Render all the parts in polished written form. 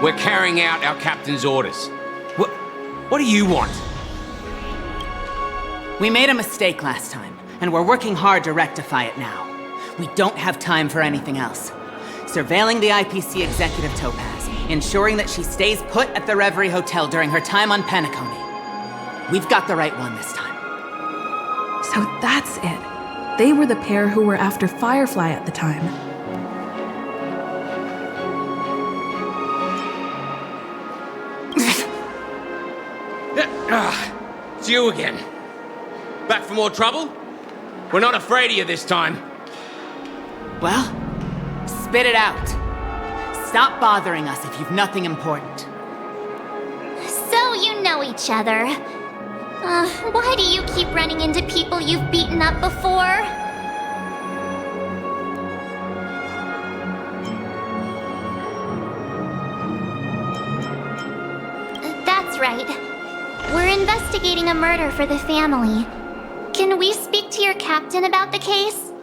We're carrying out our captain's orders. What do you want? We made a mistake last time, and we're working hard to rectify it now. We don't have time for anything else. Surveilling the IPC executive Topaz, ensuring that she stays put at the Reverie Hotel during her time on Penacony. We've got the right one this time. So that's it. They were the pair who were after Firefly at the time. It's you again. Back for more trouble? We're not afraid of you this time. Well, spit it out. Stop bothering us if you've nothing important. So you know each other. Why do you keep running into people you've beaten up before? That's right. We're investigating a murder for the family. Can we speak to your captain about the case?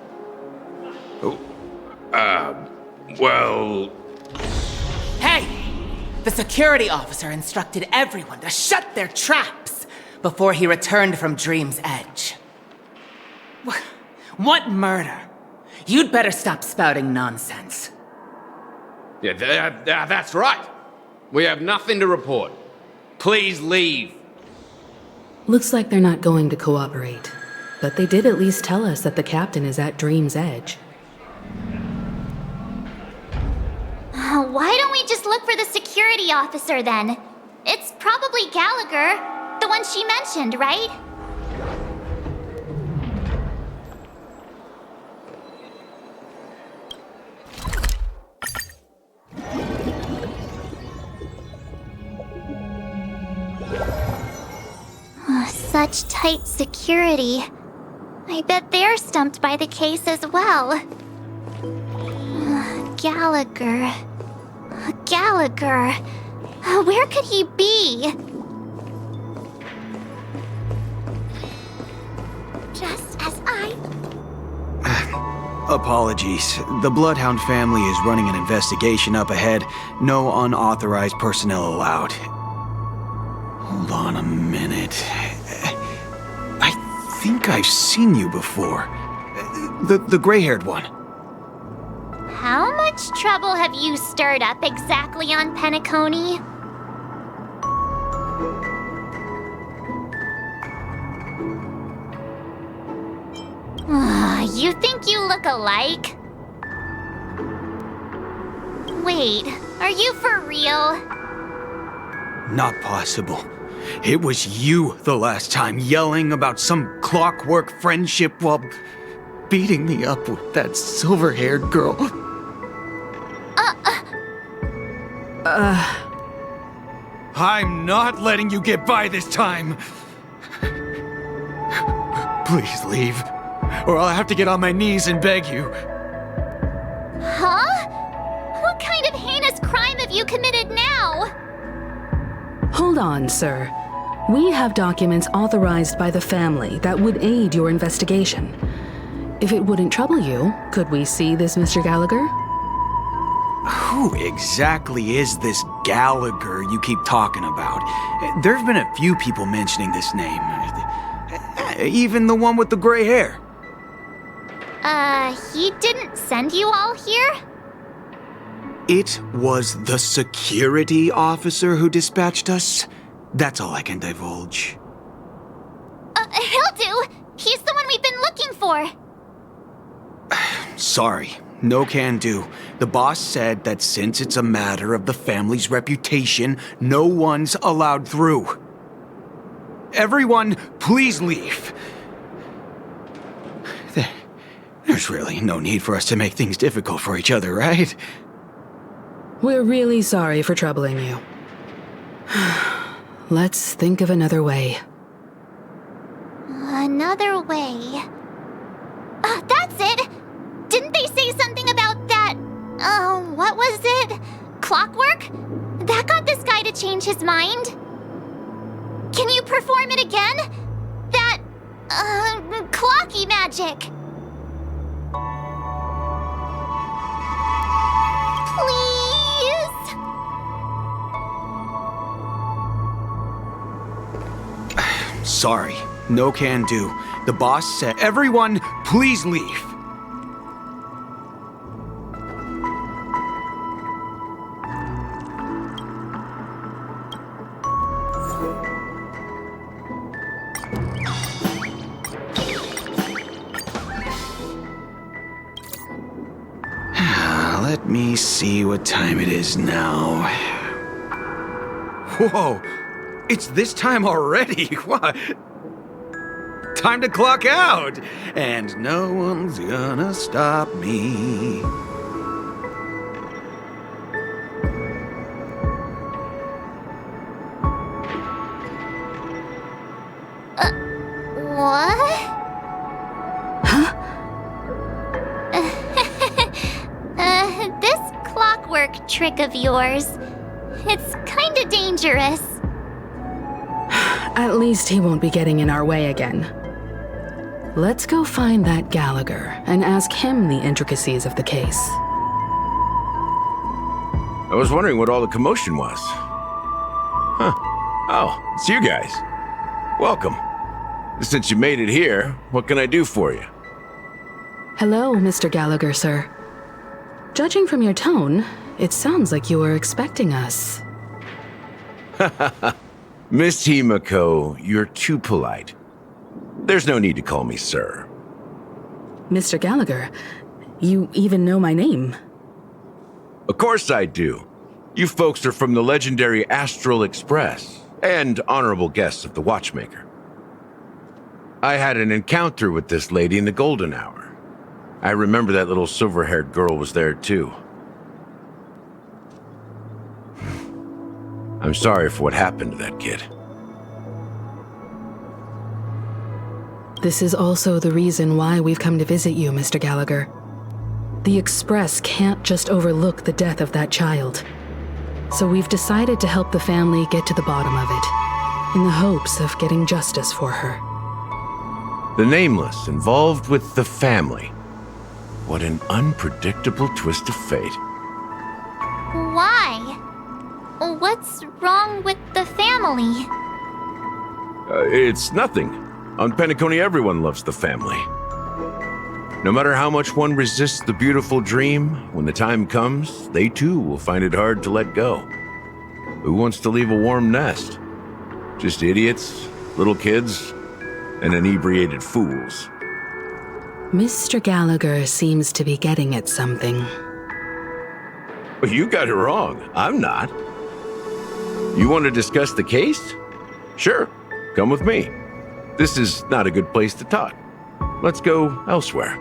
Well... Hey! The security officer instructed everyone to shut their traps before he returned from Dream's Edge. What murder? You'd better stop spouting nonsense. Yeah, that's right. We have nothing to report. Please leave. Looks like they're not going to cooperate. But they did at least tell us that the captain is at Dream's Edge. Why don't we just look for the security officer then? It's probably Gallagher, the one she mentioned, right? Such tight security. I bet they're stumped by the case as well. Gallagher. Gallagher. Where could he be? Just as I... Apologies. The Bloodhound family is running an investigation up ahead. No unauthorized personnel allowed. Hold on a minute. I think I've seen you before. The gray-haired one. How much trouble have you stirred up exactly on Penacony? You think you look alike? Wait, are you for real? Not possible. It was you the last time, yelling about some clockwork friendship while beating me up with that silver-haired girl. I'm not letting you get by this time. Please leave, or I'll have to get on my knees and beg you. Huh? What kind of heinous crime have you committed now? Hold on, sir. We have documents authorized by the family that would aid your investigation. If it wouldn't trouble you, could we see this Mr. Gallagher? Who exactly is this Gallagher you keep talking about? There've been a few people mentioning this name. Even the one with the gray hair. He didn't send you all here? It was the security officer who dispatched us. That's all I can divulge. He'll do. He's the one we've been looking for. Sorry, no can do. The boss said that since it's a matter of the family's reputation, no one's allowed through. Everyone, please leave. There's really no need for us to make things difficult for each other, right? We're really sorry for troubling you. Let's think of another way. Another way. That's it! Didn't they say something about that... what was it? Clockwork? That got this guy to change his mind? Can you perform it again? That... clocky magic. Please? Sorry, no can do. The boss said, everyone, please leave. Let me see what time it is now. Whoa, it's this time already. What? Time to clock out, and no one's gonna stop me. What? This clockwork trick of yours, it's kinda dangerous. At least he won't be getting in our way again. Let's go find that Gallagher and ask him the intricacies of the case. I was wondering what all the commotion was. Huh. Oh, it's you guys. Welcome. Since you made it here, what can I do for you? Hello, Mr. Gallagher, sir. Judging from your tone, it sounds like you were expecting us. Miss Himiko, you're too polite. There's no need to call me sir. Mr. Gallagher, you even know my name. Of course I do. You folks are from the legendary Astral Express and honorable guests of the Watchmaker. I had an encounter with this lady in the golden hour. I remember that little silver-haired girl was there too. I'm sorry for what happened to that kid. This is also the reason why we've come to visit you, Mr. Gallagher. The Express can't just overlook the death of that child. So we've decided to help the family get to the bottom of it, in the hopes of getting justice for her. The Nameless involved with the family. What an unpredictable twist of fate. Why? What's wrong with the family? It's nothing. On Penacony, everyone loves the family. No matter how much one resists the beautiful dream, when the time comes, they too will find it hard to let go. Who wants to leave a warm nest? Just idiots, little kids, and inebriated fools. Mr. Gallagher seems to be getting at something. Well, you got it wrong. I'm not. You want to discuss the case? Sure, come with me. This is not a good place to talk. Let's go elsewhere.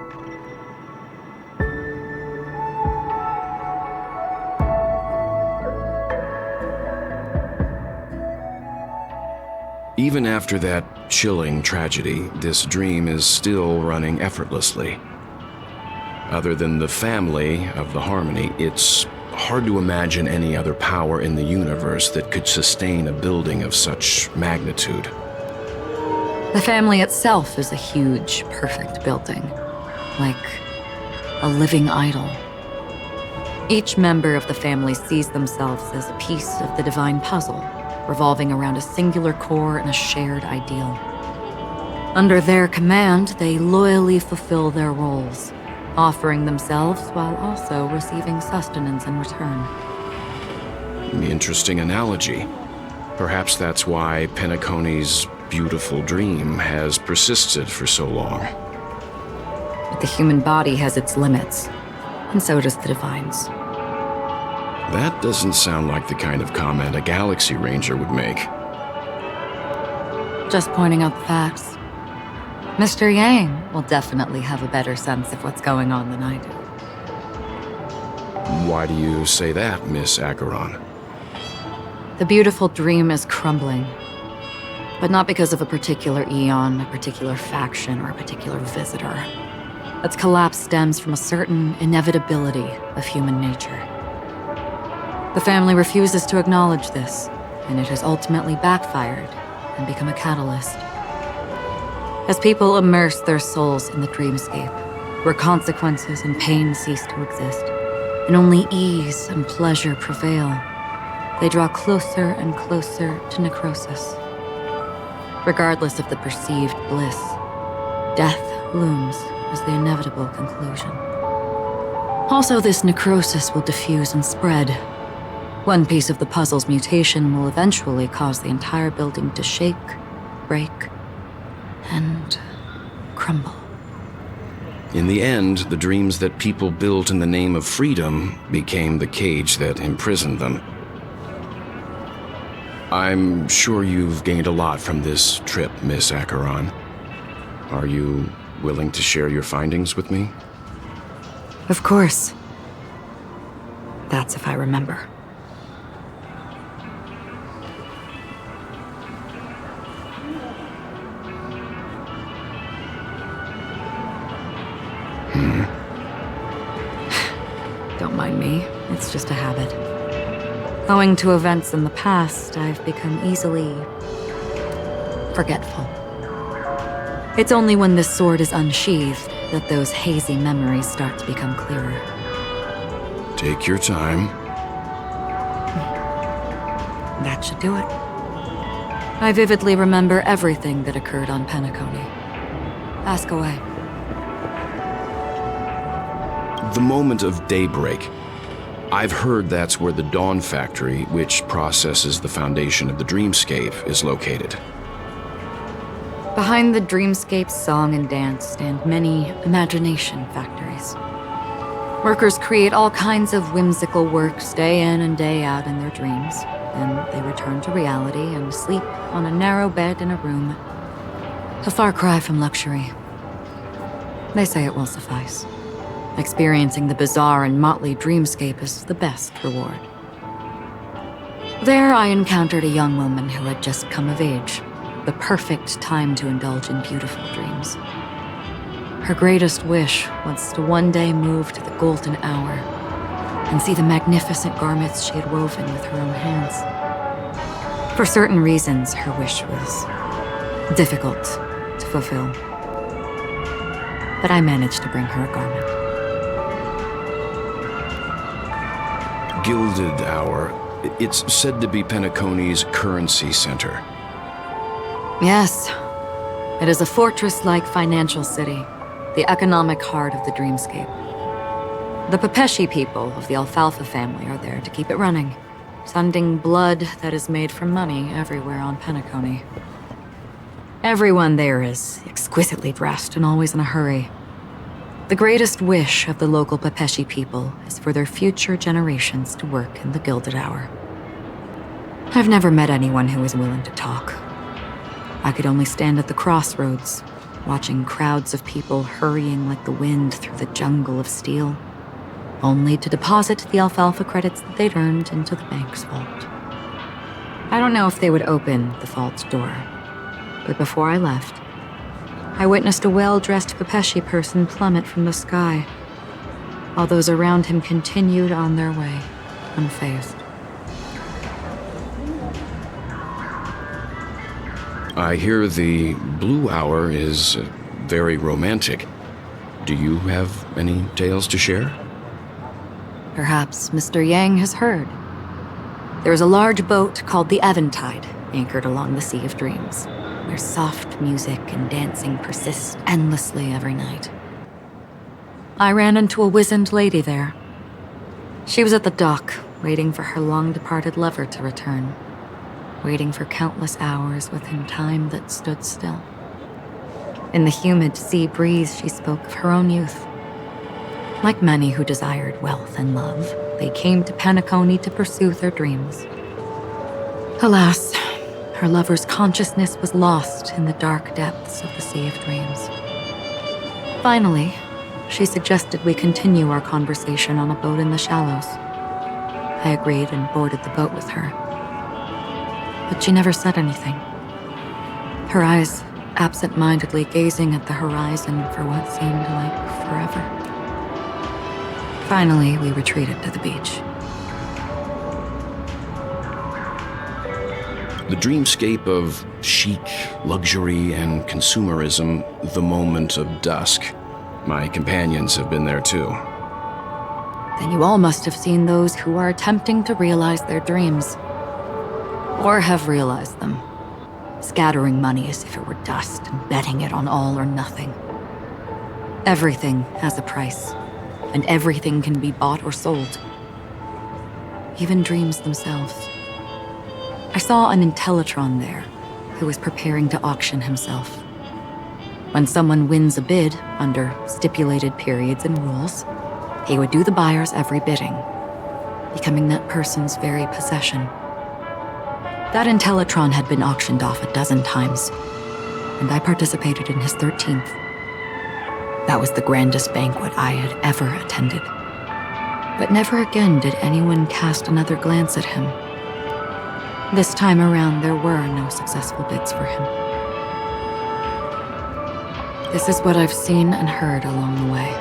Even after that chilling tragedy, this dream is still running effortlessly. Other than the family of the Harmony, it's hard to imagine any other power in the universe that could sustain a building of such magnitude. The family itself is a huge, perfect building, like a living idol. Each member of the family sees themselves as a piece of the divine puzzle, revolving around a singular core and a shared ideal. Under their command, they loyally fulfill their roles, offering themselves while also receiving sustenance in return. Interesting analogy. Perhaps that's why Penacony's beautiful dream has persisted for so long. But the human body has its limits, and so does the divine's. That doesn't sound like the kind of comment a Galaxy Ranger would make. Just pointing out the facts. Mr. Yang will definitely have a better sense of what's going on than I do. Why do you say that, Miss Acheron? The beautiful dream is crumbling. But not because of a particular eon, a particular faction, or a particular visitor. Its collapse stems from a certain inevitability of human nature. The family refuses to acknowledge this, and it has ultimately backfired and become a catalyst. As people immerse their souls in the dreamscape, where consequences and pain cease to exist, and only ease and pleasure prevail, they draw closer and closer to necrosis. Regardless of the perceived bliss, death looms as the inevitable conclusion. Also, this necrosis will diffuse and spread. One piece of the puzzle's mutation will eventually cause the entire building to shake, break, and crumble. In the end, the dreams that people built in the name of freedom became the cage that imprisoned them. I'm sure you've gained a lot from this trip, Miss Acheron. Are you willing to share your findings with me? Of course. That's if I remember. Don't mind me. It's just a habit. Owing to events in the past, I've become easily forgetful. It's only when this sword is unsheathed that those hazy memories start to become clearer. Take your time. That should do it. I vividly remember everything that occurred on Penacony. Ask away. The moment of daybreak. I've heard that's where the Dawn Factory, which processes the foundation of the dreamscape, is located. Behind the dreamscape song and dance stand many imagination factories. Workers create all kinds of whimsical works day in and day out in their dreams. Then they return to reality and sleep on a narrow bed in a room. A far cry from luxury. They say it will suffice. Experiencing the bizarre and motley dreamscape is the best reward. There I encountered a young woman who had just come of age. The perfect time to indulge in beautiful dreams. Her greatest wish was to one day move to the golden hour and see the magnificent garments she had woven with her own hands. For certain reasons, her wish was difficult to fulfill. But I managed to bring her a garment. Gilded Hour. It's said to be Penacony's currency center. Yes. It is a fortress-like financial city, the economic heart of the dreamscape. The Pepeshi people of the Alfalfa family are there to keep it running, sending blood that is made from money everywhere on Penacony. Everyone there is exquisitely dressed and always in a hurry. The greatest wish of the local Pepeshi people is for their future generations to work in the Gilded Hour. I've never met anyone who is willing to talk. I could only stand at the crossroads, watching crowds of people hurrying like the wind through the jungle of steel, only to deposit the alfalfa credits that they'd earned into the bank's vault. I don't know if they would open the vault's door, but before I left, I witnessed a well-dressed Pepeshi person plummet from the sky, while those around him continued on their way, unfazed. I hear the Blue Hour is very romantic. Do you have any tales to share? Perhaps Mr. Yang has heard. There is a large boat called the Eventide, anchored along the Sea of Dreams, where soft music and dancing persist endlessly every night. I ran into a wizened lady there. She was at the dock, waiting for her long-departed lover to return, waiting for countless hours within time that stood still. In the humid sea breeze, she spoke of her own youth. Like many who desired wealth and love, they came to Penacony to pursue their dreams. Alas, her lover's consciousness was lost in the dark depths of the Sea of Dreams. Finally, she suggested we continue our conversation on a boat in the shallows. I agreed and boarded the boat with her. But she never said anything. Her eyes absent-mindedly gazing at the horizon for what seemed like forever. Finally, we retreated to the beach. The dreamscape of chic, luxury, and consumerism, the moment of dusk. My companions have been there too. Then you all must have seen those who are attempting to realize their dreams. Or have realized them. scattering money as if it were dust and betting it on all or nothing. Everything has a price, and everything can be bought or sold. Even dreams themselves. I saw an Intellitron there who was preparing to auction himself. When someone wins a bid under stipulated periods and rules, he would do the buyer's every bidding, becoming that person's very possession. That Intellitron had been auctioned off a dozen times, and I participated in his 13th. That was the grandest banquet I had ever attended. But never again did anyone cast another glance at him. This time around, there were no successful bids for him. This is what I've seen and heard along the way.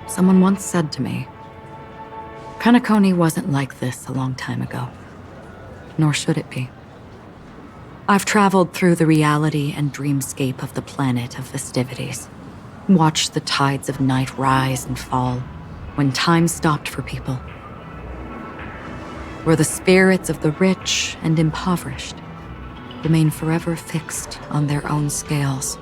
Someone once said to me, Penacony wasn't like this a long time ago, nor should it be. I've traveled through the reality and dreamscape of the planet of festivities, watched the tides of night rise and fall when time stopped for people, where the spirits of the rich and impoverished remain forever fixed on their own scales.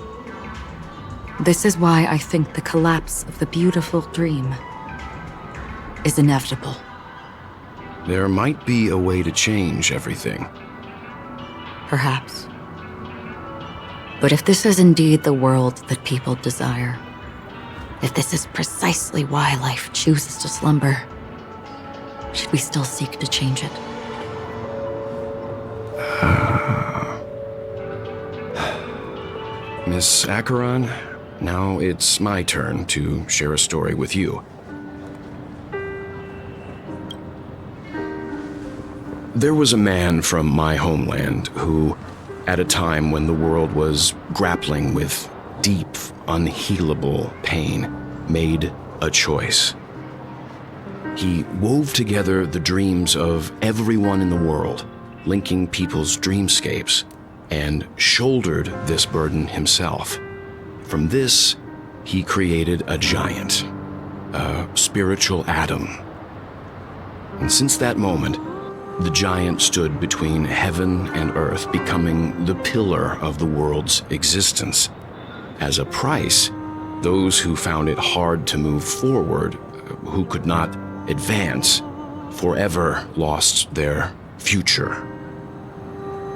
This is why I think the collapse of the beautiful dream is inevitable. There might be a way to change everything. Perhaps. But if this is indeed the world that people desire, if this is precisely why life chooses to slumber, should we still seek to change it? Miss Acheron, now it's my turn to share a story with you. There was a man from my homeland who, at a time when the world was grappling with deep, unhealable pain, made a choice. He wove together the dreams of everyone in the world, linking people's dreamscapes, and shouldered this burden himself. From this, he created a giant, a spiritual Adam. And since that moment, the giant stood between heaven and earth, becoming the pillar of the world's existence. As a price, those who found it hard to move forward, who could not advance, forever lost their future.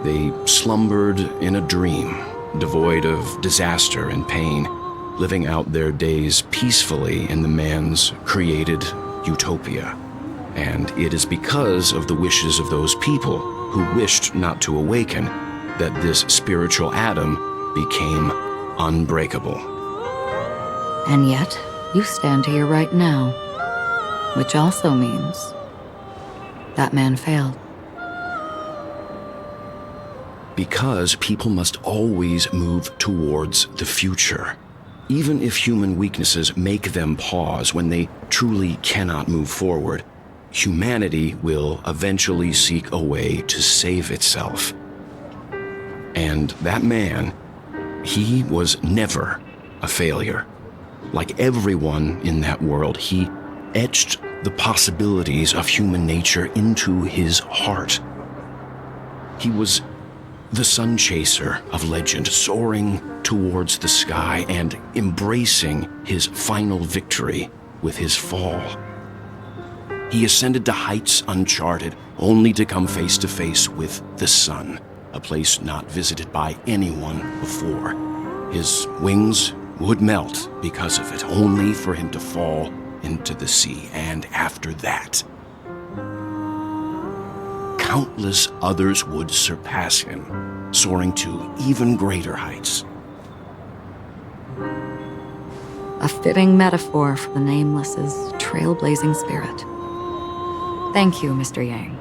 They slumbered in a dream, devoid of disaster and pain, living out their days peacefully in the man's created utopia. And it is because of the wishes of those people who wished not to awaken that this spiritual Adam became unbreakable. And yet, you stand here right now, which also means that man failed. Because people must always move towards the future. Even if human weaknesses make them pause when they truly cannot move forward, humanity will eventually seek a way to save itself. And that man, he was never a failure. Like everyone in that world, he etched the possibilities of human nature into his heart. He was the sun chaser of legend, soaring towards the sky and embracing his final victory with his fall. He ascended to heights uncharted, only to come face to face with the sun, a place not visited by anyone before. His wings would melt because of it, only for him to fall into the sea. And after that, countless others would surpass him, soaring to even greater heights. A fitting metaphor for the Nameless's trailblazing spirit. Thank you, Mr. Yang.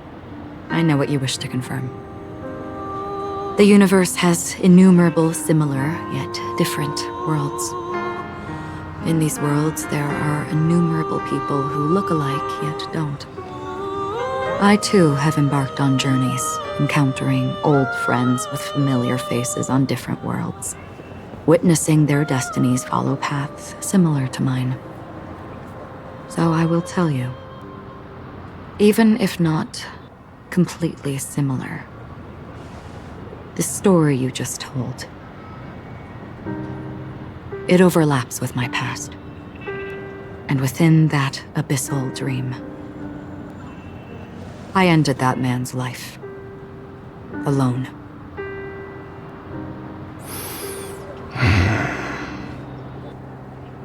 I know what you wish to confirm. The universe has innumerable similar, yet different worlds. In these worlds, there are innumerable people who look alike, yet don't. I, too, have embarked on journeys, encountering old friends with familiar faces on different worlds, witnessing their destinies follow paths similar to mine. So I will tell you, even if not completely similar. The story you just told. It overlaps with my past. And within that abyssal dream, I ended that man's life. Alone.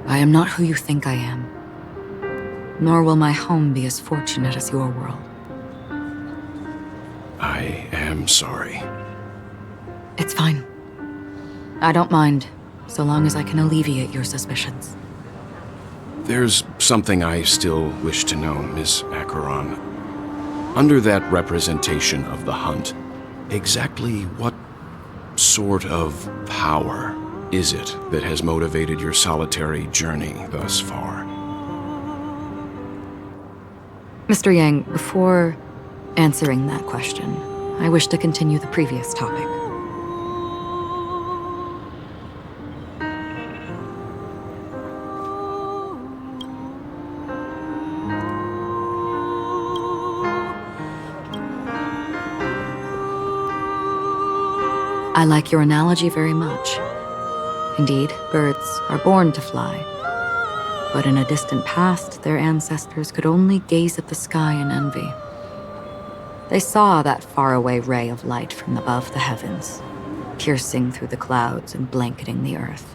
I am not who you think I am. Nor will my home be as fortunate as your world. I am sorry. It's fine. I don't mind, so long as I can alleviate your suspicions. There's something I still wish to know, Miss Acheron. Under that representation of the hunt, exactly what sort of power is it that has motivated your solitary journey thus far? Mr. Yang, before answering that question, I wish to continue the previous topic. I like your analogy very much. Indeed, birds are born to fly. But in a distant past, their ancestors could only gaze at the sky in envy. They saw that faraway ray of light from above the heavens, piercing through the clouds and blanketing the earth.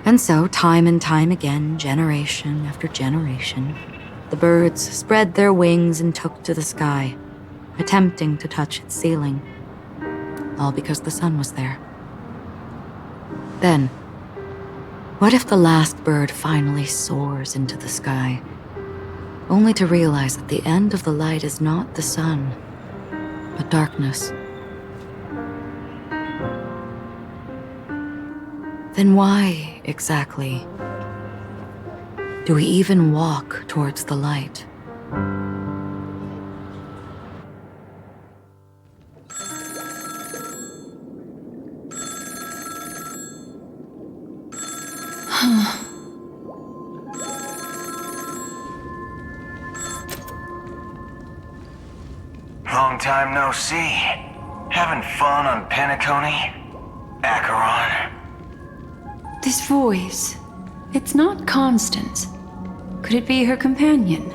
And so, time and time again, generation after generation, the birds spread their wings and took to the sky, attempting to touch its ceiling. All because the sun was there. Then, what if the last bird finally soars into the sky, only to realize that the end of the light is not the sun, but darkness? Then why, exactly, do we even walk towards the light? Long time no see. Having fun on Penacony? Acheron? This voice, it's not Constance. Could it be her companion?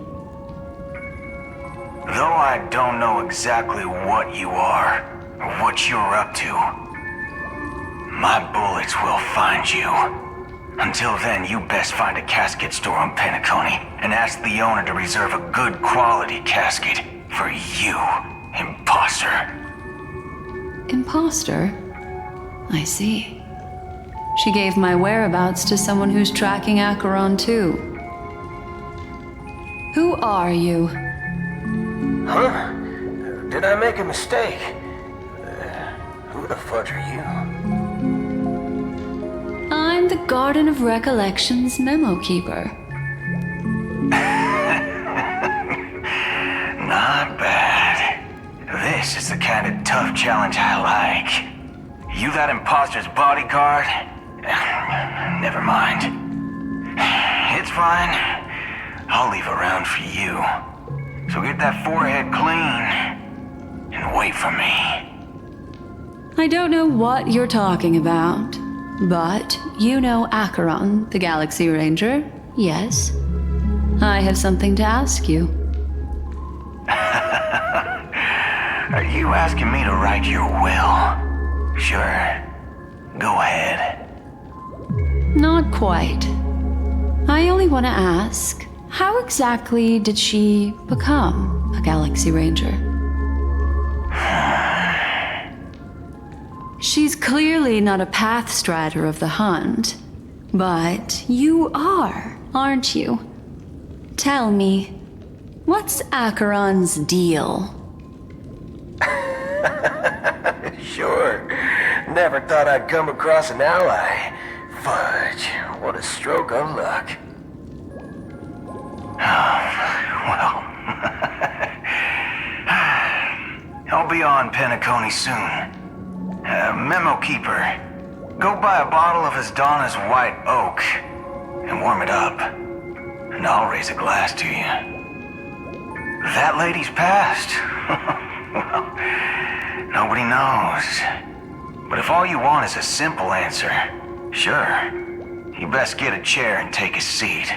Though I don't know exactly what you are, or what you're up to, my bullets will find you. Until then, you best find a casket store on Penacony and ask the owner to reserve a good quality casket for you, imposter. Imposter? I see. She gave my whereabouts to someone who's tracking Acheron too. Who are you? Huh? Did I make a mistake? Who the fudge are you? I'm the Garden of Recollection's memo keeper. Not bad. This is the kind of tough challenge I like. You that imposter's bodyguard? Never mind. It's fine. I'll leave a round for you. So get that forehead clean and wait for me. I don't know what you're talking about, but you know Acheron, the Galaxy Ranger, yes? I have something to ask you. Are you asking me to write your will? Sure. Go ahead. Not quite. I only want to ask, how exactly did she become a Galaxy Ranger? She's clearly not a pathstrider of the hunt, but you are, aren't you? Tell me, what's Acheron's deal? Sure. Never thought I'd come across an ally. Fudge, what a stroke of luck. Well, I'll be on Penacony soon. Memo keeper, go buy a bottle of Asdana's white oak and warm it up, and I'll raise a glass to you. That lady's passed. Well, nobody knows. But if all you want is a simple answer, sure. You best get a chair and take a seat.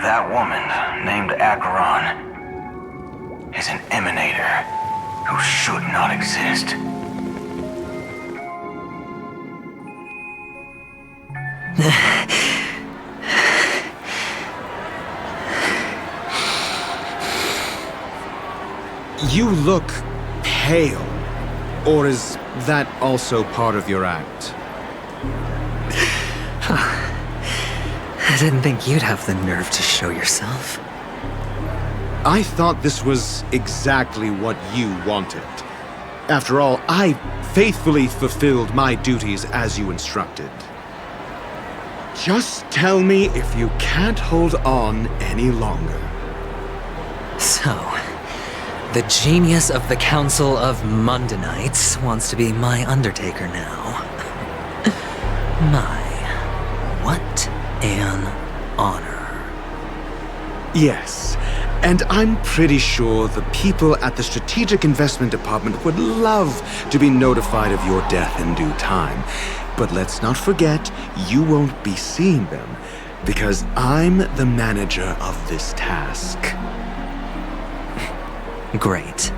That woman, named Acheron, is an emanator who should not exist. You look pale. Or is that also part of your act? I didn't think you'd have the nerve to show yourself. I thought this was exactly what you wanted. After all, I faithfully fulfilled my duties as you instructed. Just tell me if you can't hold on any longer. So, the genius of the Council of Mundanites wants to be my Undertaker now. What an honor. Yes, and I'm pretty sure the people at the Strategic Investment Department would love to be notified of your death in due time. But let's not forget, you won't be seeing them, because I'm the manager of this task. Great.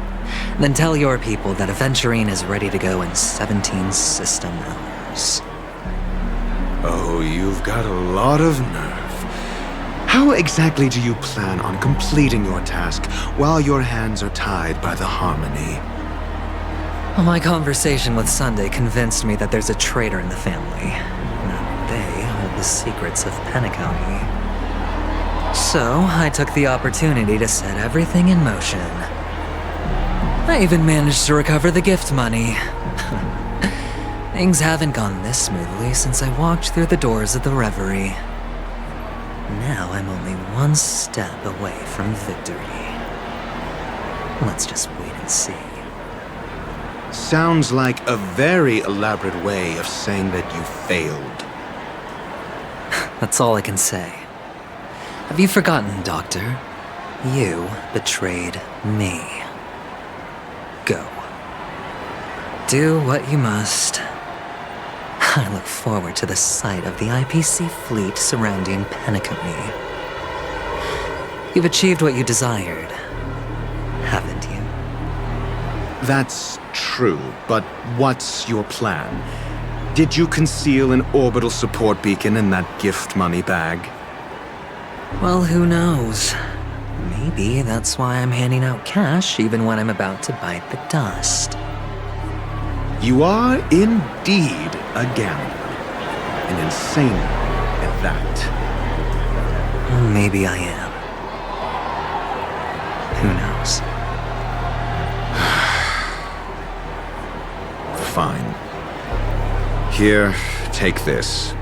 Then tell your people that Aventurine is ready to go in 17 system hours. Oh, you've got a lot of nerve. How exactly do you plan on completing your task while your hands are tied by the Harmony? Well, my conversation with Sunday convinced me that there's a traitor in the family. That they hold the secrets of Penacony. So, I took the opportunity to set everything in motion. I even managed to recover the gift money. Things haven't gone this smoothly since I walked through the doors of the Reverie. Now I'm only one step away from victory. Let's just wait and see. Sounds like a very elaborate way of saying that you failed. That's all I can say. Have you forgotten, Doctor? You betrayed me. Go. Do what you must. I look forward to the sight of the IPC fleet surrounding Penacony. You've achieved what you desired, haven't you? That's true, but what's your plan? Did you conceal an orbital support beacon in that gift money bag? Well, who knows? Maybe that's why I'm handing out cash even when I'm about to bite the dust. You are indeed a gambler. An insane one at that. Maybe I am. Who knows? Fine. Here, take this.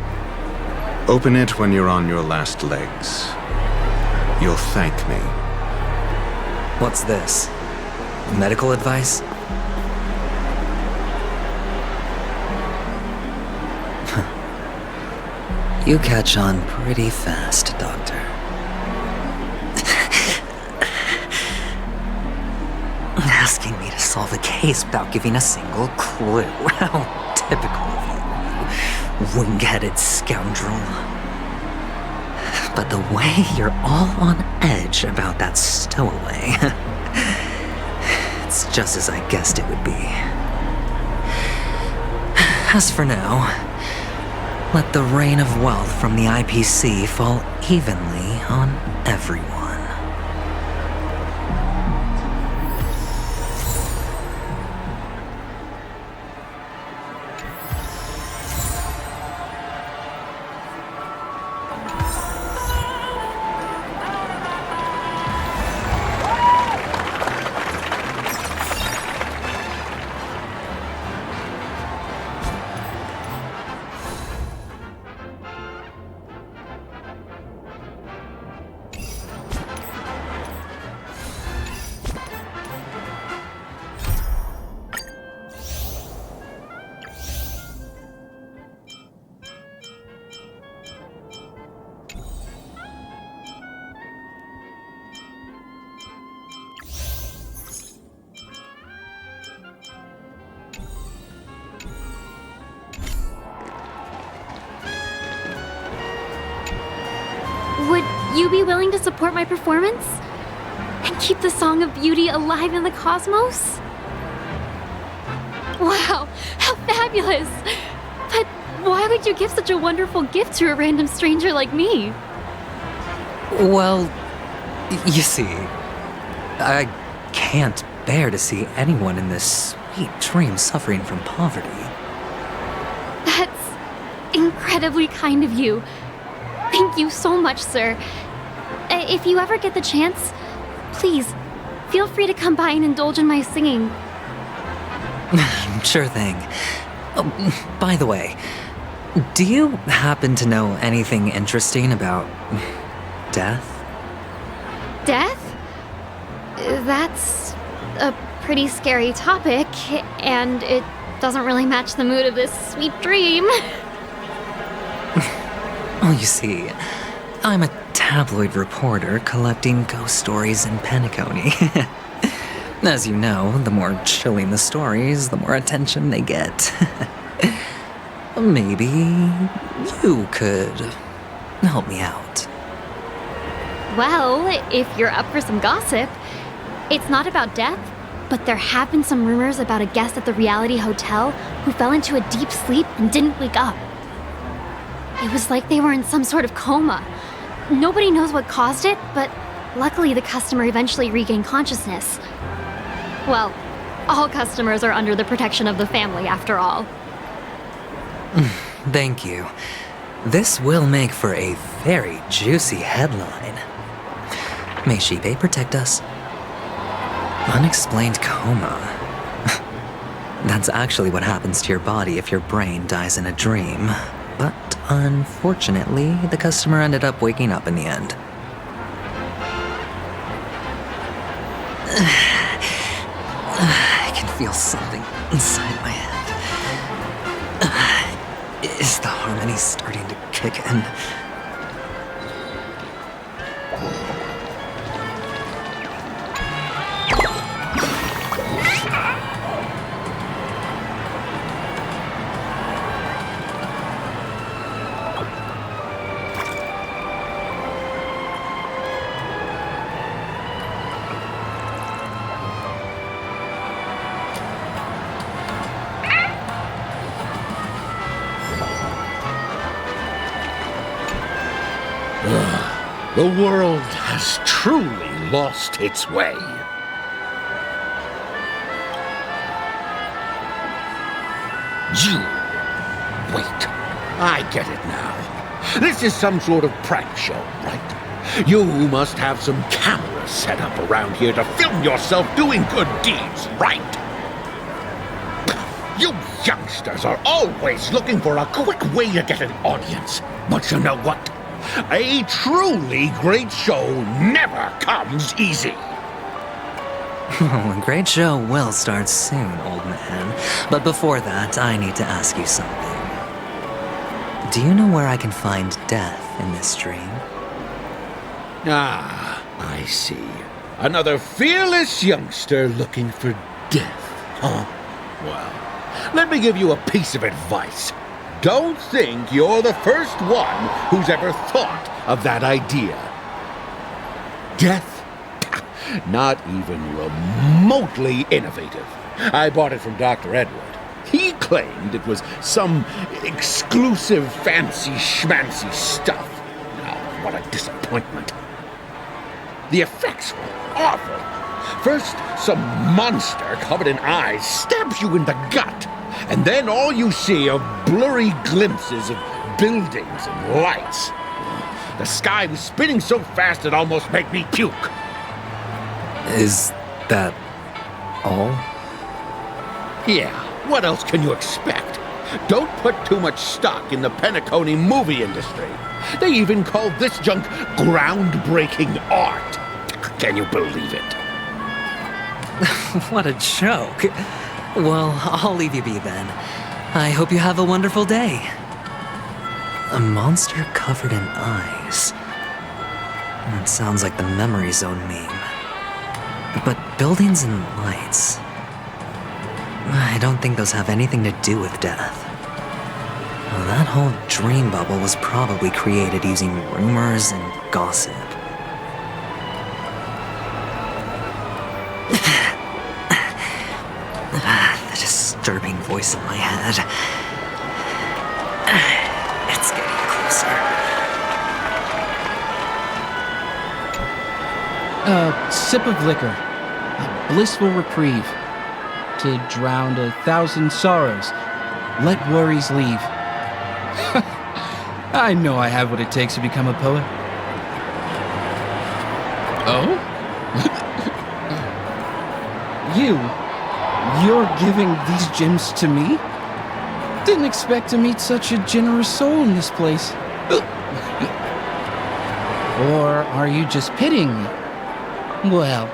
Open it when you're on your last legs. You'll thank me. What's this? Medical advice? You catch on pretty fast, Doctor. Asking me to solve a case without giving a single clue. How typical of you, wing-headed scoundrel. But the way you're all on edge about that stowaway, it's just as I guessed it would be. As for now, let the rain of wealth from the IPC fall evenly on everyone. you be willing to support my performance? And keep the Song of Beauty alive in the cosmos? Wow, how fabulous! But why would you give such a wonderful gift to a random stranger like me? Well, you see, I can't bear to see anyone in this sweet dream suffering from poverty. That's incredibly kind of you. Thank you so much, sir. If you ever get the chance, please, feel free to come by and indulge in my singing. Sure thing. Oh, by the way, do you happen to know anything interesting about death? Death? That's a pretty scary topic, and it doesn't really match the mood of this sweet dream. Well, you see, I'm a tabloid reporter collecting ghost stories in Penacony. As you know, the more chilling the stories, the more attention they get. Maybe you could help me out. Well, if you're up for some gossip, it's not about death, but there have been some rumors about a guest at the reality hotel who fell into a deep sleep and didn't wake up. It was like they were in some sort of coma. Nobody knows what caused it, but luckily the customer eventually regained consciousness. Well, all customers are under the protection of the family, after all. Thank you. This will make for a very juicy headline. May Shibe protect us. Unexplained coma. That's actually what happens to your body if your brain dies in a dream. But unfortunately, the customer ended up waking up in the end. I can feel something inside my head. Is the harmony starting to kick in? The world has truly lost its way. You... Wait, I get it now. This is some sort of prank show, right? You must have some cameras set up around here to film yourself doing good deeds, right? You youngsters are always looking for a quick way to get an audience. But you know what? A truly great show never comes easy. Oh, a great show will start soon, old man. But before that, I need to ask you something. Do you know where I can find death in this dream? Ah, I see. Another fearless youngster looking for death, huh? Well, let me give you a piece of advice. Don't think you're the first one who's ever thought of that idea. Death? Not even remotely innovative. I bought it from Dr. Edward. He claimed it was some exclusive fancy schmancy stuff. Oh, what a disappointment. The effects were awful. First, some monster covered in eyes stabs you in the gut. And then all you see are blurry glimpses of buildings and lights. The sky was spinning so fast it almost made me puke. Is that all? Yeah, what else can you expect? Don't put too much stock in the Penacony movie industry. They even call this junk groundbreaking art. Can you believe it? What a joke. Well, I'll leave you be then. I hope you have a wonderful day. A monster covered in eyes. That sounds like the memory zone meme. But buildings and lights... I don't think those have anything to do with death. Well, that whole dream bubble was probably created using rumors and gossip. The disturbing voice in my head. It's getting closer. A sip of liquor. A blissful reprieve. To drown 1,000 sorrows. Let worries leave. I know I have what it takes to become a poet. Oh? You're giving these gems to me? Didn't expect to meet such a generous soul in this place. Or are you just pitying me? Well,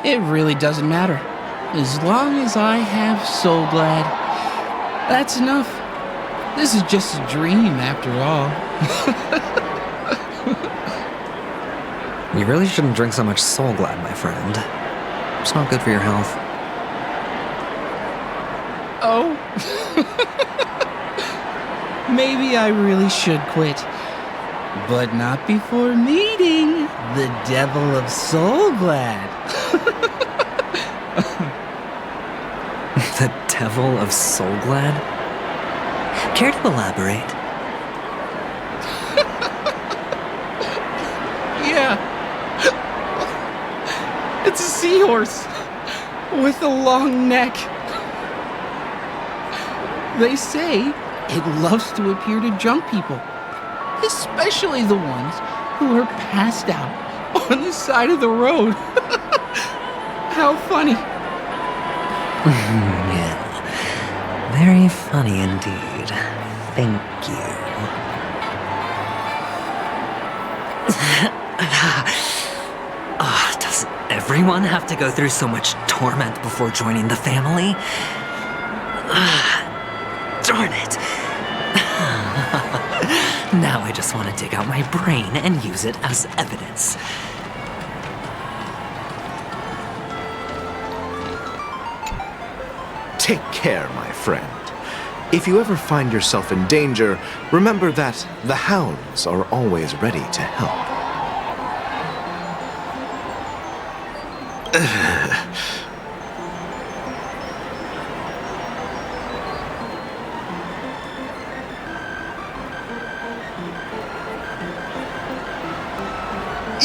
it really doesn't matter. As long as I have Soul Glad, that's enough. This is just a dream after all. You really shouldn't drink so much Soul Glad, my friend. It's not good for your health. Oh? Maybe I really should quit. But not before meeting the Devil of Soul Glad. The Devil of Soul Glad? Care to elaborate? Yeah. It's a seahorse with a long neck. They say it loves to appear to drunk people, especially the ones who are passed out on the side of the road. How funny. Yeah. Very funny indeed. Thank you. Does everyone have to go through so much torment before joining the family? Darn it. Now I just want to dig out my brain and use it as evidence. Take care, my friend. If you ever find yourself in danger, remember that the hounds are always ready to help.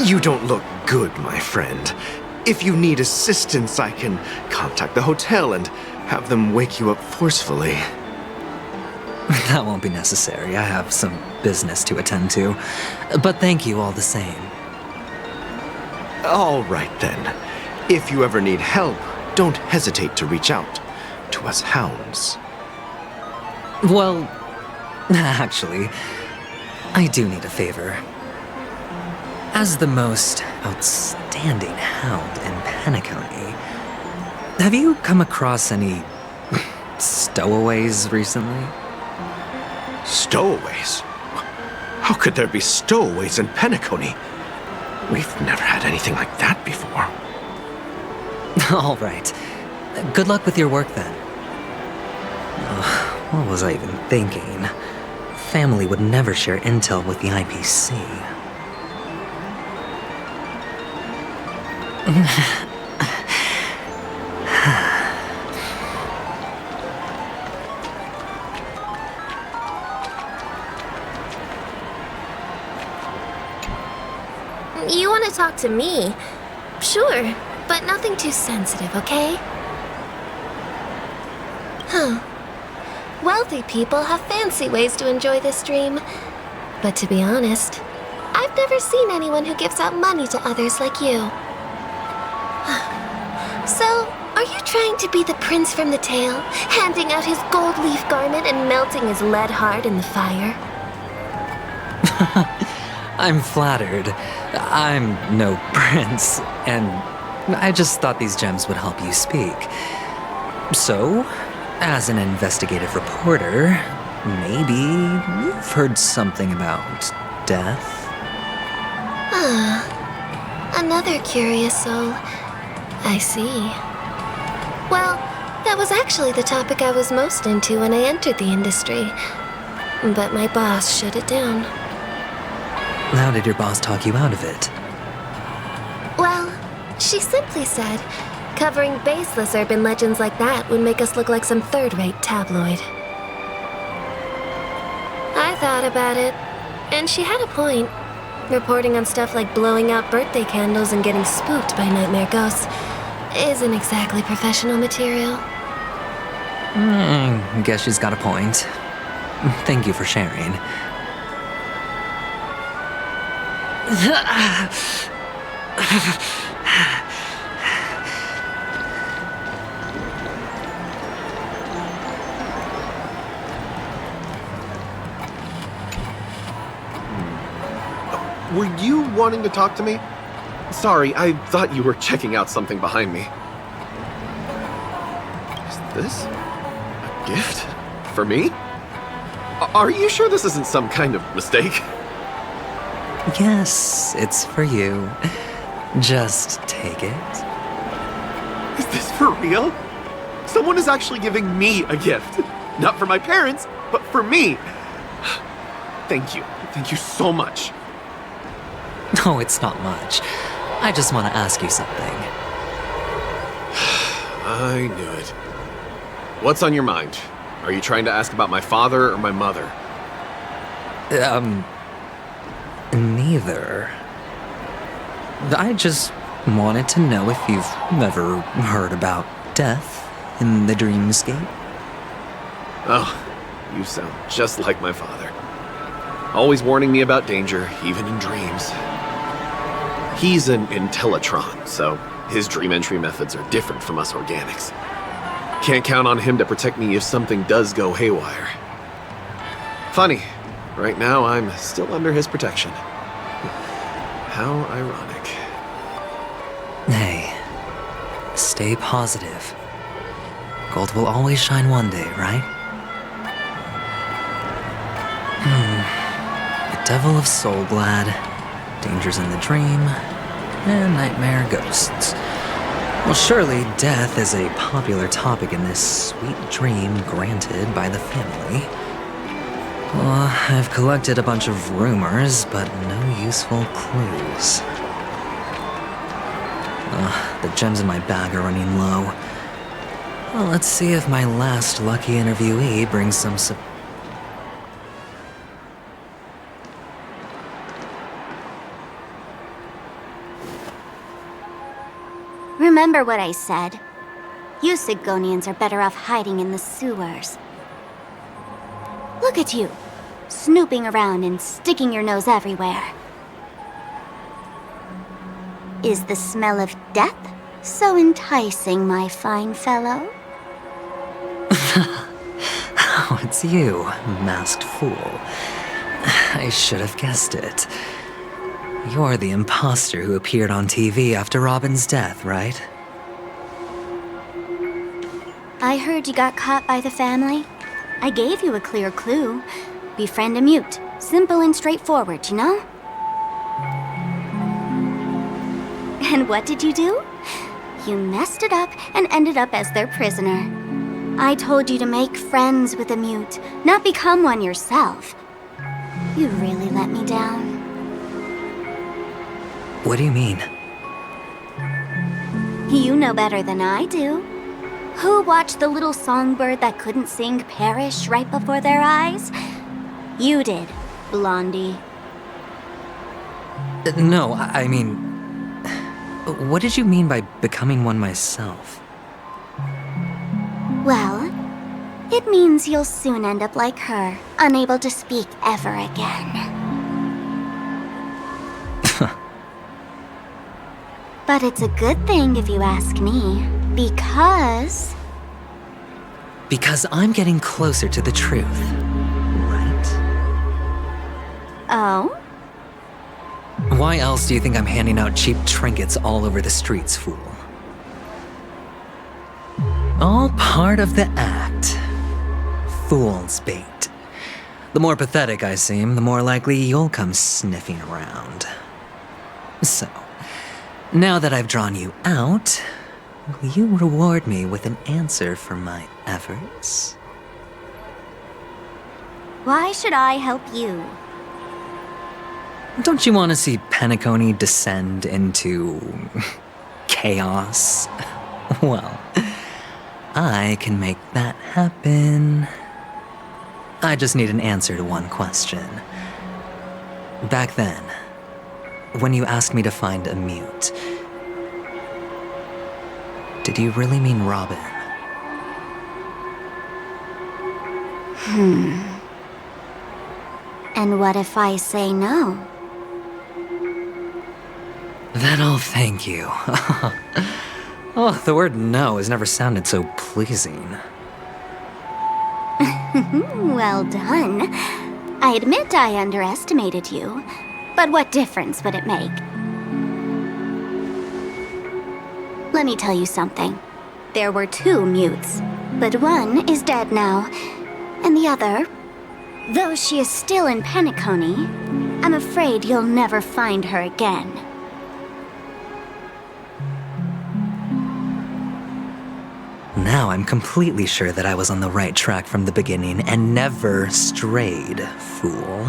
You don't look good, my friend. If you need assistance, I can contact the hotel and have them wake you up forcefully. That won't be necessary. I have some business to attend to. But thank you all the same. All right, then. If you ever need help, don't hesitate to reach out to us hounds. Well, actually, I do need a favor. As the most outstanding hound in Penacony, have you come across any stowaways recently? Stowaways? How could there be stowaways in Penacony? We've never had anything like that before. All right. Good luck with your work, then. What was I even thinking? Family would never share intel with the IPC. You want to talk to me? Sure, but nothing too sensitive, okay? Huh. Wealthy people have fancy ways to enjoy this dream. But to be honest, I've never seen anyone who gives out money to others like you. So, are you trying to be the prince from the tale, handing out his gold leaf garment and melting his lead heart in the fire? I'm flattered. I'm no prince, and I just thought these gems would help you speak. So, as an investigative reporter, maybe you've heard something about death? Another curious soul. I see. Well, that was actually the topic I was most into when I entered the industry. But my boss shut it down. How did your boss talk you out of it? Well, she simply said, Covering baseless urban legends like that would make us look like some third-rate tabloid. I thought about it, and she had a point. Reporting on stuff like blowing out birthday candles and getting spooked by nightmare ghosts isn't exactly professional material. Guess she's got a point. Thank you for sharing. Were you wanting to talk to me? Sorry, I thought you were checking out something behind me. Is this a gift? For me? Are you sure this isn't some kind of mistake? Yes, it's for you. Just take it. Is this for real? Someone is actually giving me a gift. Not for my parents, but for me. Thank you. Thank you so much. No, it's not much. I just want to ask you something. I knew it. What's on your mind? Are you trying to ask about my father or my mother? Neither. I just wanted to know if you've ever heard about death in the dreamscape. Oh, you sound just like my father. Always warning me about danger, even in dreams. He's an Intellitron, so his dream entry methods are different from us organics. Can't count on him to protect me if something does go haywire. Funny, right now I'm still under his protection. How ironic. Hey, stay positive. Gold will always shine one day, right? The Devil of Soulglad, dangers in the dream, and nightmare ghosts. Well, surely death is a popular topic in this sweet dream granted by the family. Well, I've collected a bunch of rumors, but no useful clues. The gems in my bag are running low. Well, let's see if my last lucky interviewee brings some Remember what I said. You Sigonians are better off hiding in the sewers. Look at you, snooping around and sticking your nose everywhere. Is the smell of death so enticing, my fine fellow? Oh, it's you, masked fool. I should have guessed it. You're the imposter who appeared on TV after Robin's death, right? I heard you got caught by the family. I gave you a clear clue. Befriend a mute. Simple and straightforward, you know? And what did you do? You messed it up and ended up as their prisoner. I told you to make friends with a mute, not become one yourself. You really let me down. What do you mean? You know better than I do. Who watched the little songbird that couldn't sing perish right before their eyes? You did, Blondie. No, I mean... What did you mean by becoming one myself? Well, it means you'll soon end up like her, unable to speak ever again. But it's a good thing if you ask me, because... Because I'm getting closer to the truth, right? Oh? Why else do you think I'm handing out cheap trinkets all over the streets, fool? All part of the act. Fool's bait. The more pathetic I seem, the more likely you'll come sniffing around. So, now that I've drawn you out, will you reward me with an answer for my efforts? Why should I help you? Don't you want to see Penacony descend into chaos? Well, I can make that happen. I just need an answer to one question. Back then, when you asked me to find a mute, did you really mean Robin? And what if I say no? Then I'll thank you. Oh, the word no has never sounded so pleasing. Well done. I admit I underestimated you, but what difference would it make? Let me tell you something. There were 2 mutes, but one is dead now, and the other, though she is still in Penacony, I'm afraid you'll never find her again. Now I'm completely sure that I was on the right track from the beginning and never strayed, fool.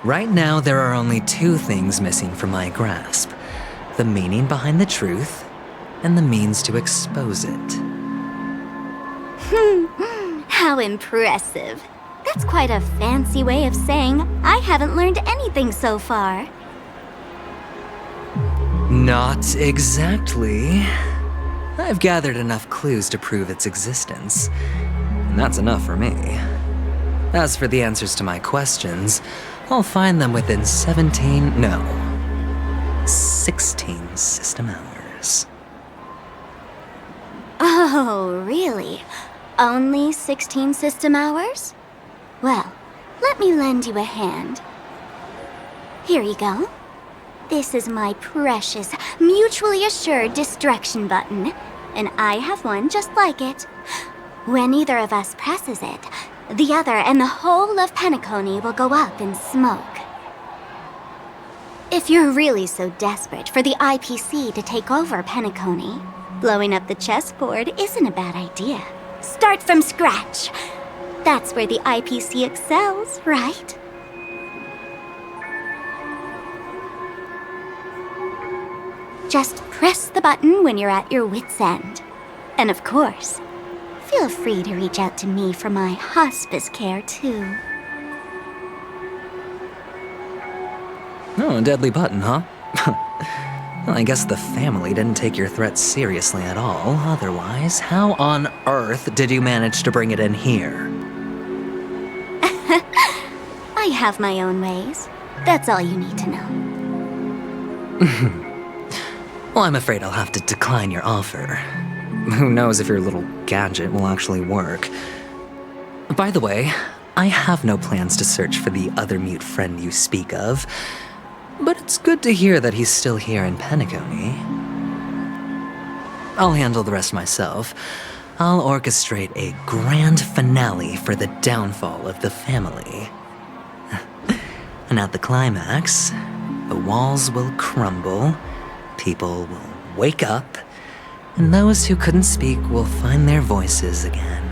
Right now, there are only 2 things missing from my grasp: the meaning behind the truth and the means to expose it. How impressive. That's quite a fancy way of saying I haven't learned anything so far. Not exactly. I've gathered enough clues to prove its existence, and that's enough for me. As for the answers to my questions, I'll find them within 16 system hours. Oh, really? Only 16 system hours? Well, let me lend you a hand. Here you go. This is my precious, mutually assured distraction button, and I have one just like it. When either of us presses it, the other and the whole of Penacony will go up in smoke. If you're really so desperate for the IPC to take over Penacony, blowing up the chessboard isn't a bad idea. Start from scratch. That's where the IPC excels, right? Just press the button when you're at your wit's end. And of course, feel free to reach out to me for my hospice care, too. Oh, a deadly button, huh? Well, I guess the family didn't take your threat seriously at all. Otherwise, how on earth did you manage to bring it in here? I have my own ways. That's all you need to know. Well, I'm afraid I'll have to decline your offer. Who knows if your little gadget will actually work. By the way, I have no plans to search for the other mute friend you speak of, but it's good to hear that he's still here in Penacony. I'll handle the rest myself. I'll orchestrate a grand finale for the downfall of the family. And at the climax, the walls will crumble, people will wake up, and those who couldn't speak will find their voices again.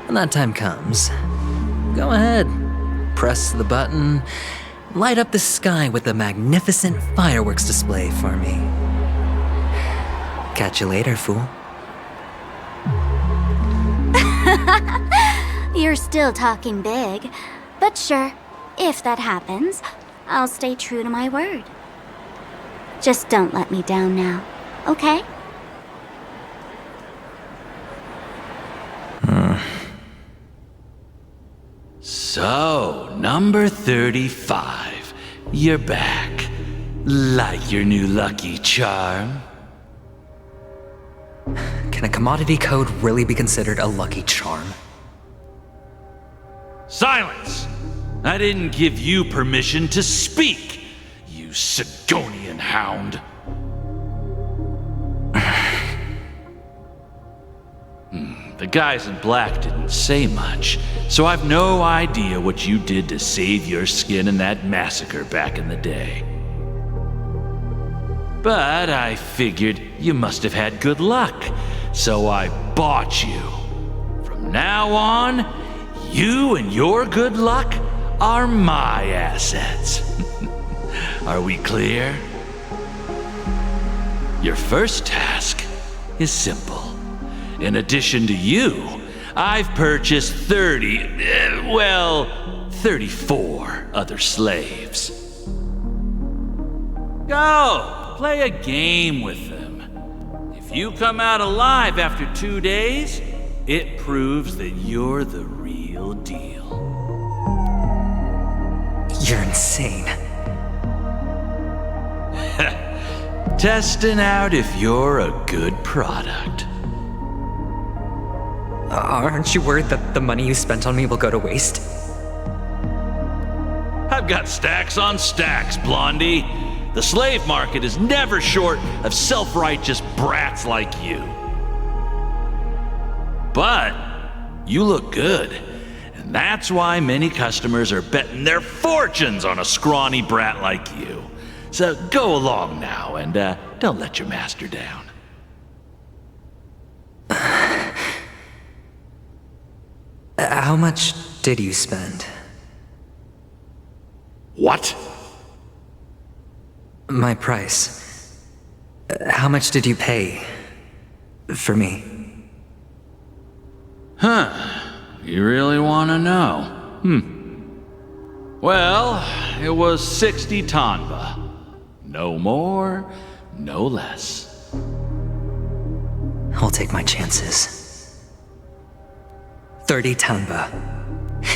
When that time comes, go ahead, press the button, light up the sky with a magnificent fireworks display for me. Catch you later, fool. You're still talking big, but sure, if that happens, I'll stay true to my word. Just don't let me down now, okay? So, number 35. You're back. Like your new lucky charm? Can a commodity code really be considered a lucky charm? Silence! I didn't give you permission to speak, you Sigonian hound. The guys in black didn't say much, so I've no idea what you did to save your skin in that massacre back in the day. But I figured you must have had good luck, so I bought you. From now on, you and your good luck are my assets. Are we clear? Your first task is simple. In addition to you, I've purchased 34 other slaves. Go, play a game with them. If you come out alive after 2 days, it proves that you're the real deal. You're insane. Testing out if you're a good product. Aren't you worried that the money you spent on me will go to waste? I've got stacks on stacks, Blondie. The slave market is never short of self-righteous brats like you. But you look good, and that's why many customers are betting their fortunes on a scrawny brat like you. So go along now, and don't let your master down. How much did you spend? What? My price. How much did you pay for me? Huh. You really want to know? Well, it was 60 tanba. No more, no less. I'll take my chances. 30 tanba.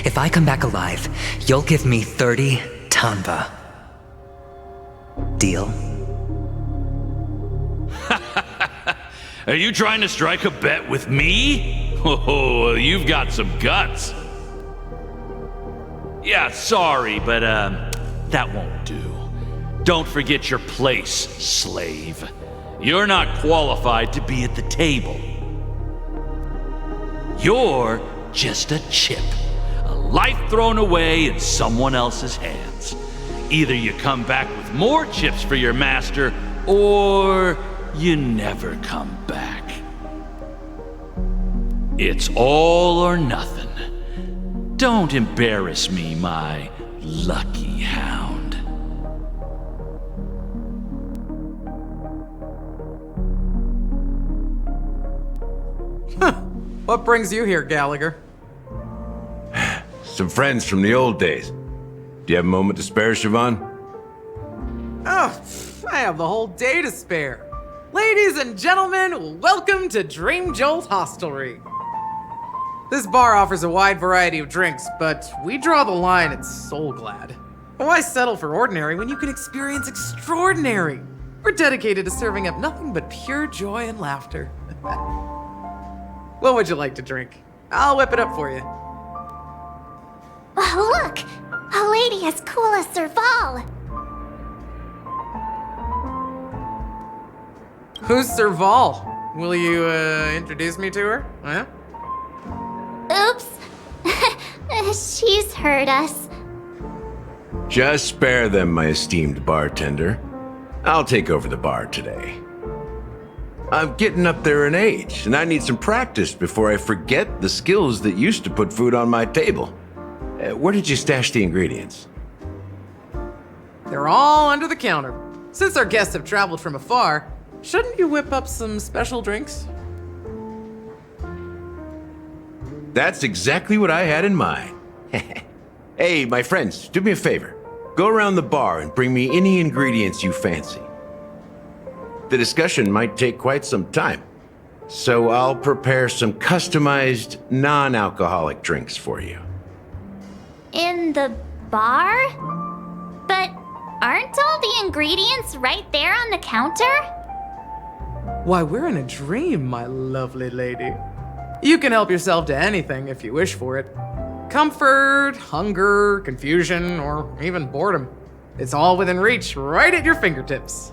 If I come back alive, you'll give me 30 tanba. Deal? Are you trying to strike a bet with me? Oh, you've got some guts. Yeah, sorry, but that won't do. Don't forget your place, slave. You're not qualified to be at the table. You're just a chip. A life thrown away in someone else's hands. Either you come back with more chips for your master, or you never come back. It's all or nothing. Don't embarrass me, my lucky hound. What brings you here, Gallagher? Some friends from the old days. Do you have a moment to spare, Siobhan? Oh, I have the whole day to spare. Ladies and gentlemen, welcome to Dream Jolt Hostelry. This bar offers a wide variety of drinks, but we draw the line at Soul Glad. Why settle for ordinary when you can experience extraordinary? We're dedicated to serving up nothing but pure joy and laughter. What would you like to drink? I'll whip it up for you. Oh, look! A lady as cool as Serval! Who's Serval? Will you, introduce me to her? Huh? Oops. She's heard us. Just spare them, my esteemed bartender. I'll take over the bar today. I'm getting up there in age, and I need some practice before I forget the skills that used to put food on my table. Where did you stash the ingredients? They're all under the counter. Since our guests have traveled from afar, shouldn't you whip up some special drinks? That's exactly what I had in mind. Hey, my friends, do me a favor. Go around the bar and bring me any ingredients you fancy. The discussion might take quite some time, so I'll prepare some customized, non-alcoholic drinks for you. In the bar? But aren't all the ingredients right there on the counter? Why, we're in a dream, my lovely lady. You can help yourself to anything if you wish for it. Comfort, hunger, confusion, or even boredom. It's all within reach, right at your fingertips.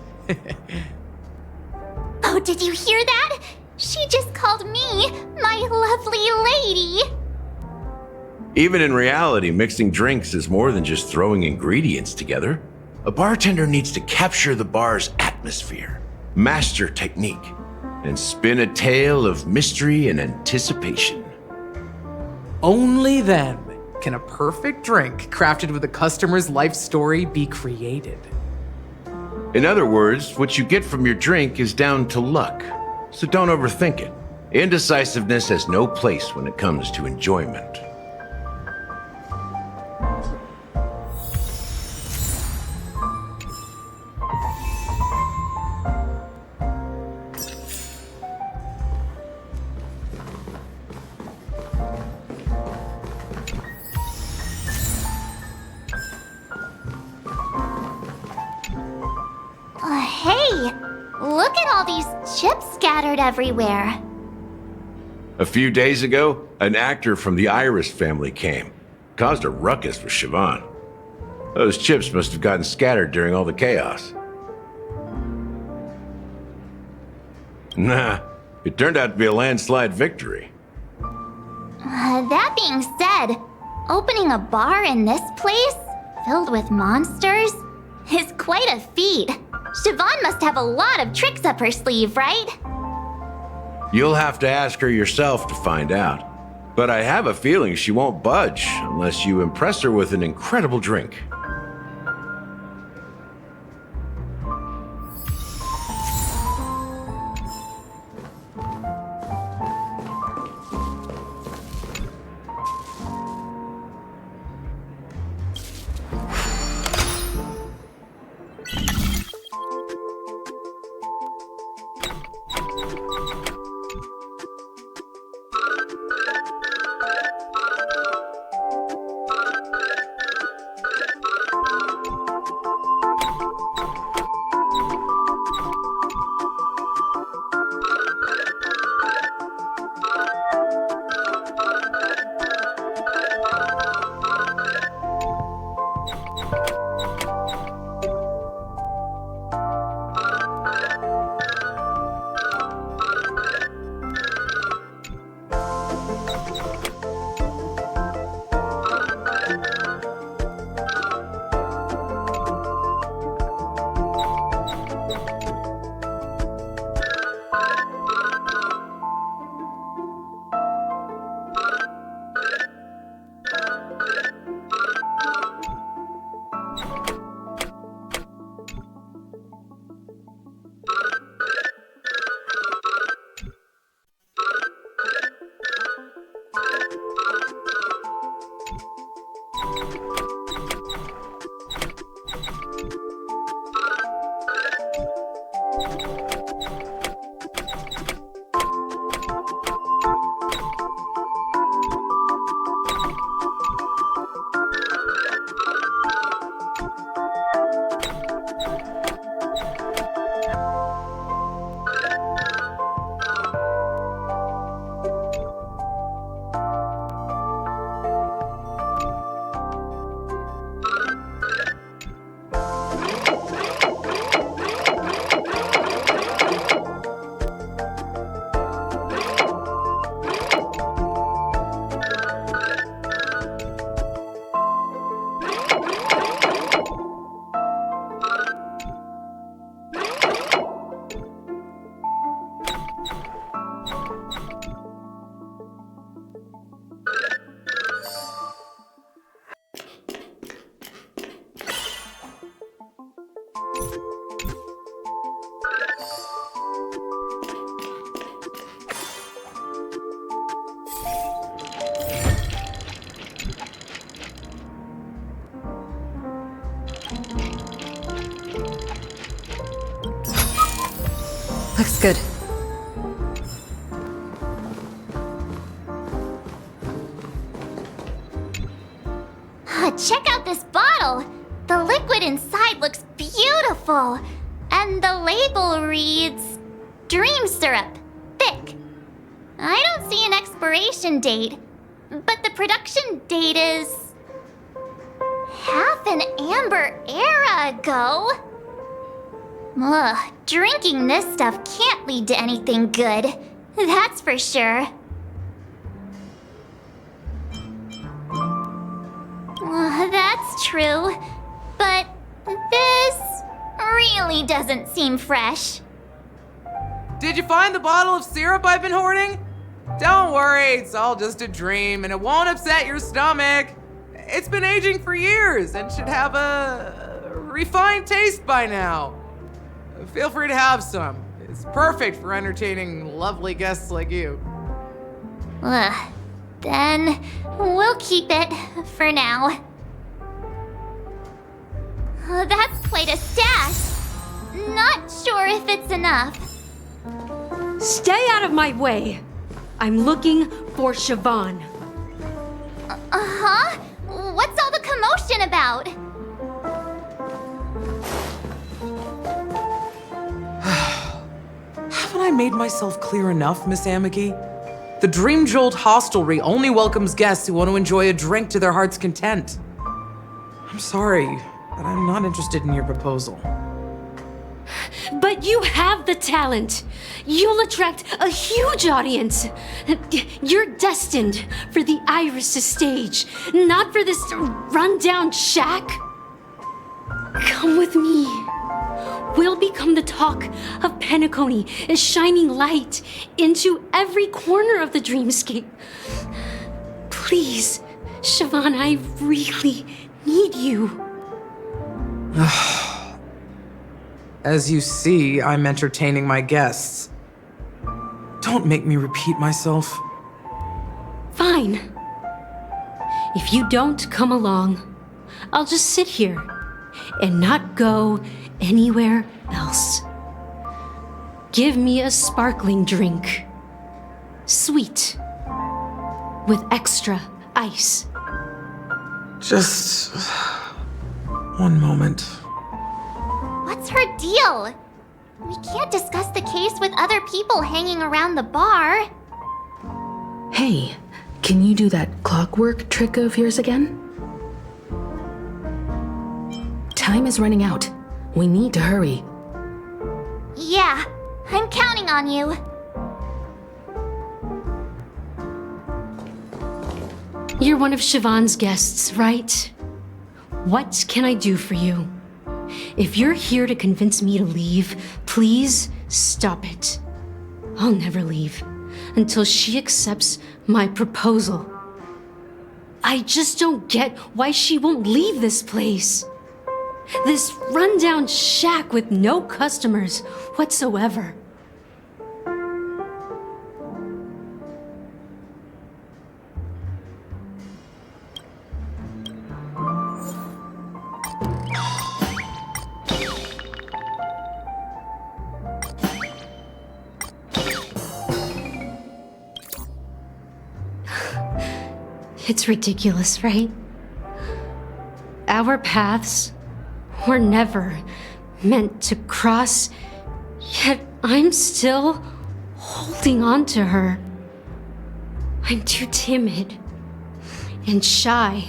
Oh, did you hear that? She just called me my lovely lady. Even in reality, mixing drinks is more than just throwing ingredients together. A bartender needs to capture the bar's atmosphere, master technique, and spin a tale of mystery and anticipation. Only then can a perfect drink crafted with a customer's life story be created. In other words, what you get from your drink is down to luck. So don't overthink it. Indecisiveness has no place when it comes to enjoyment. Hey! Look at all these chips scattered everywhere. A few days ago, an actor from the Iris family came. Caused a ruckus with Siobhan. Those chips must have gotten scattered during all the chaos. Nah, it turned out to be a landslide victory. That being said, opening a bar in this place, filled with monsters, is quite a feat. Siobhan must have a lot of tricks up her sleeve, right? You'll have to ask her yourself to find out. But I have a feeling she won't budge unless you impress her with an incredible drink. Looks good. Check out this bottle! The liquid inside looks beautiful! And the label reads... Dream Syrup. Thick. I don't see an expiration date, but the production date is... half an amber era ago. Ugh, drinking this stuff can't lead to anything good. That's for sure. That's true. But this really doesn't seem fresh. Did you find the bottle of syrup I've been hoarding? Don't worry, it's all just a dream and it won't upset your stomach. It's been aging for years and should have a refined taste by now. Feel free to have some. It's perfect for entertaining lovely guests like you. Then we'll keep it for now. That's quite a stash. Not sure if it's enough. Stay out of my way. I'm looking for Siobhan. Uh-huh? What's all the commotion about? Haven't I made myself clear enough, Miss Amiki? The Dream Jolt Hostelry only welcomes guests who want to enjoy a drink to their heart's content. I'm sorry, but I'm not interested in your proposal. But you have the talent. You'll attract a huge audience. You're destined for the Iris' stage, not for this rundown shack. Come with me. We'll become the talk of Penacony, a shining light into every corner of the dreamscape. Please, Siobhan, I really need you. As you see, I'm entertaining my guests. Don't make me repeat myself. Fine. If you don't come along, I'll just sit here and not go anywhere else. Give me a sparkling drink. Sweet. With extra ice. Just one moment. What's her deal? We can't discuss the case with other people hanging around the bar. Hey, can you do that clockwork trick of yours again? Time is running out. We need to hurry. Yeah, I'm counting on you. You're one of Siobhan's guests, right? What can I do for you? If you're here to convince me to leave, please stop it. I'll never leave until she accepts my proposal. I just don't get why she won't leave this place. This rundown shack with no customers whatsoever. It's ridiculous, right? Our paths were never meant to cross, yet I'm still holding on to her. I'm too timid and shy,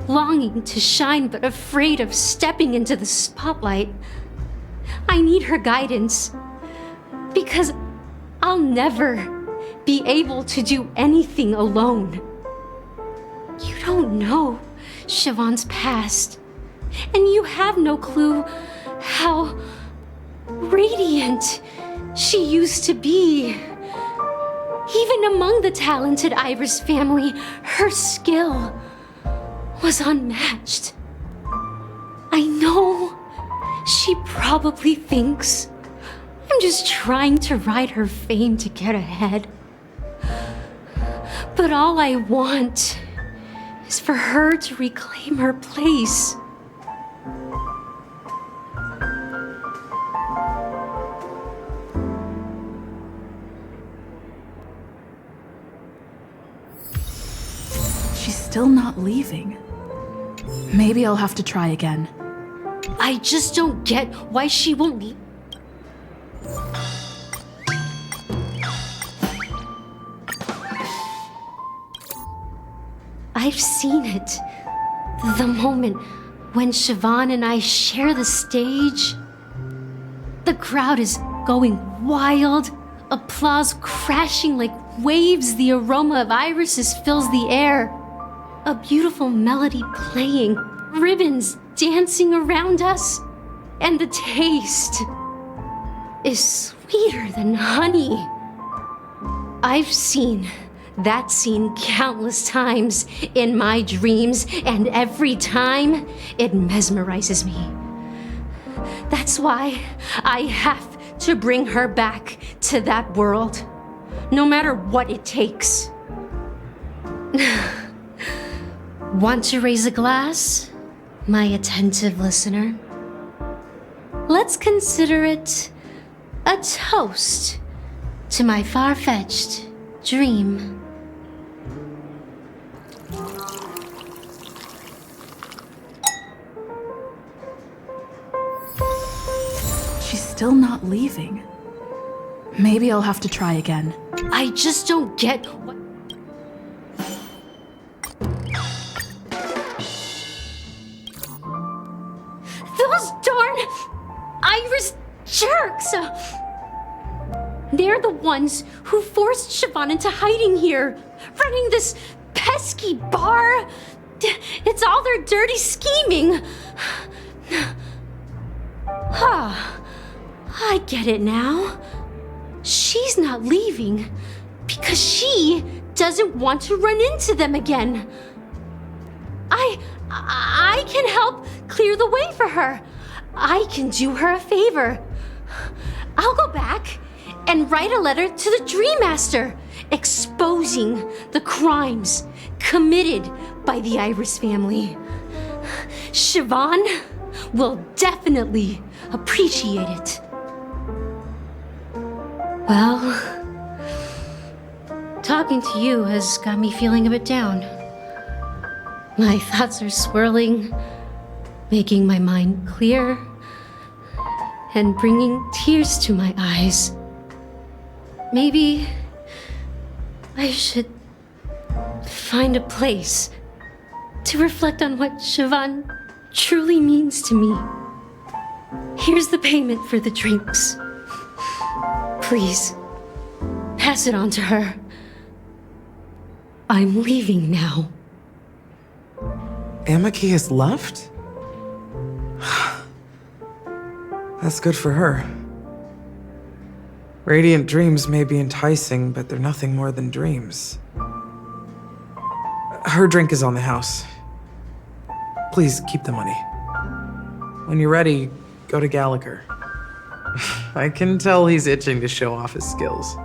longing to shine but afraid of stepping into the spotlight. I need her guidance because I'll never be able to do anything alone. You don't know Siobhan's past, and you have no clue how radiant she used to be. Even among the talented Iris family, her skill was unmatched. I know she probably thinks I'm just trying to ride her fame to get ahead. But all I want is for her to reclaim her place. She's still not leaving. Maybe I'll have to try again. I just don't get why she won't leave. I've seen it. The moment when Siobhan and I share the stage. The crowd is going wild, applause crashing like waves, the aroma of irises fills the air. A beautiful melody playing, ribbons dancing around us, and the taste is sweeter than honey. I've seen that scene countless times in my dreams, and every time it mesmerizes me. That's why I have to bring her back to that world, no matter what it takes. Want to raise a glass, my attentive listener? Let's consider it a toast to my far-fetched dream. She's still not leaving. Maybe I'll have to try again. I just don't get what... Those darn Iris jerks! They're the ones who forced Siobhan into hiding here, running this pesky bar. It's all their dirty scheming. I get it now. She's not leaving because she doesn't want to run into them again. I can help clear the way for her. I can do her a favor. I'll go back and write a letter to the Dream Master exposing the crimes committed by the Iris family. Siobhan will definitely appreciate it. Well, talking to you has got me feeling a bit down. My thoughts are swirling, making my mind clear, and bringing tears to my eyes. Maybe I should find a place to reflect on what Siobhan truly means to me. Here's the payment for the drinks. Please, pass it on to her. I'm leaving now. Amaki has left? That's good for her. Radiant dreams may be enticing, but they're nothing more than dreams. Her drink is on the house. Please keep the money. When you're ready, go to Gallagher. I can tell he's itching to show off his skills.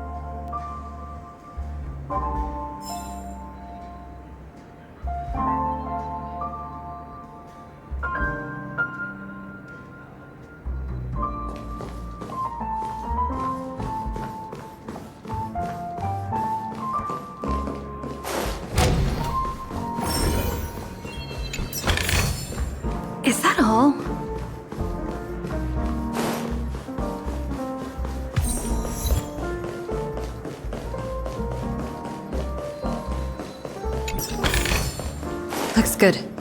Is that all? Looks good.